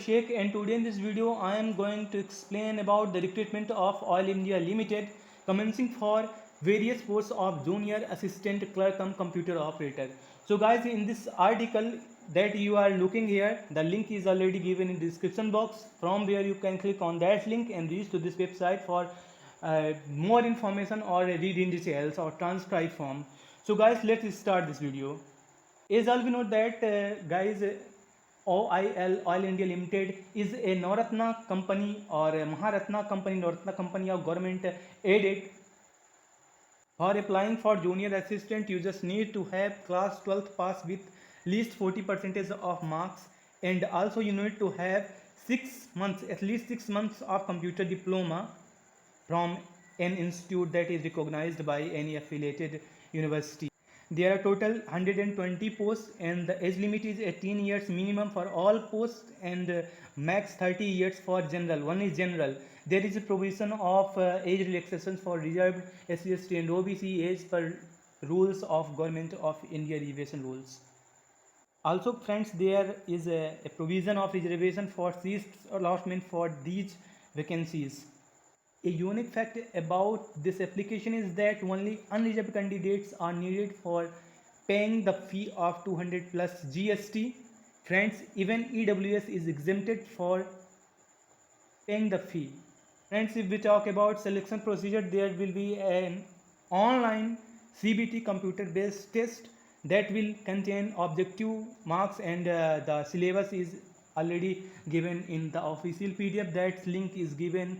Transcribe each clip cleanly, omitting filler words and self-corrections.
Sheikh, and today in this video I am going to explain about the recruitment of Oil India Limited commencing for various posts of junior assistant clerk cum computer operator. So guys, in this article that you are looking here, the link is already given in the description box, from where you can click on that link and reach to this website for more information or read in details or transcribe form. So guys, let's start this video. As all we know that guys, Oil India Limited is a Navratna company or a Maharatna company, Navratna company of government aided. For applying for junior assistant, you just need to have class 12th pass with least 40% of marks, and also you need to have 6 months, at least 6 months of computer diploma from an institute that is recognized by any affiliated university. There are total 120 posts, and the age limit is 18 years minimum for all posts, and max 30 years for general. One is general. There is a provision of age relaxations for reserved SC, ST and OBC age per rules of Government of India reservation rules. Also friends, there is a provision of reservation for seats allotment for these vacancies. A unique fact about this application is that only unreserved candidates are needed for paying the fee of 200 plus GST. Friends, even EWS is exempted for paying the fee. Friends, if we talk about selection procedure, there will be an online CBT computer based test that will contain objective marks, and the syllabus is already given in the official PDF. That link is given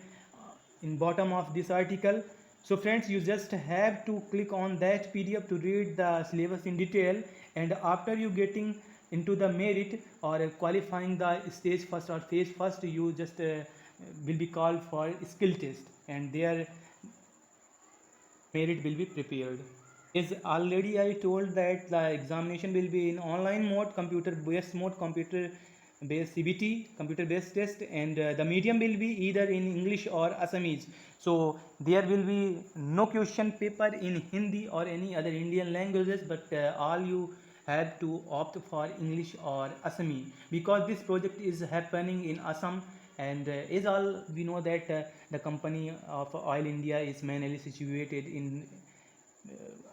in bottom of this article. So friends, you just have to click on that PDF to read the syllabus in detail, and after you getting into the merit or qualifying the stage first or phase first, you just will be called for skill test, and their merit will be prepared. As already I told that the examination will be in online mode, computer based mode, computer based CBT, computer based test, and the medium will be either in English or Assamese. So there will be no question paper in Hindi or any other Indian languages, but all you have to opt for English or Assamese, because this project is happening in Assam, and as all we know that the company of Oil India is mainly situated in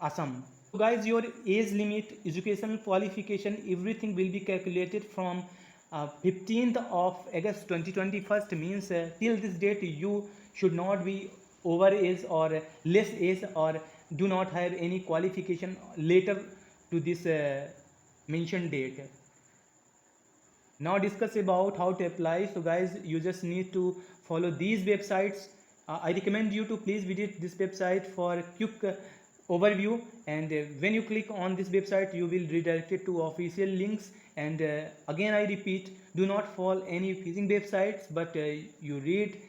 Assam. So guys, your age limit, educational qualification, everything will be calculated from 15th of August 2021. Means till this date you should not be over age or less age, or do not have any qualification later to this mentioned date. Now discuss about how to apply. So guys, you just need to follow these websites. I recommend you to please visit this website for quick overview, and when you click on this website you will redirect it to official links, and again I repeat, do not follow any phishing websites, but you read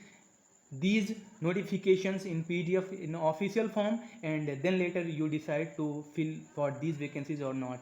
these notifications in PDF in official form, and then later you decide to fill for these vacancies or not.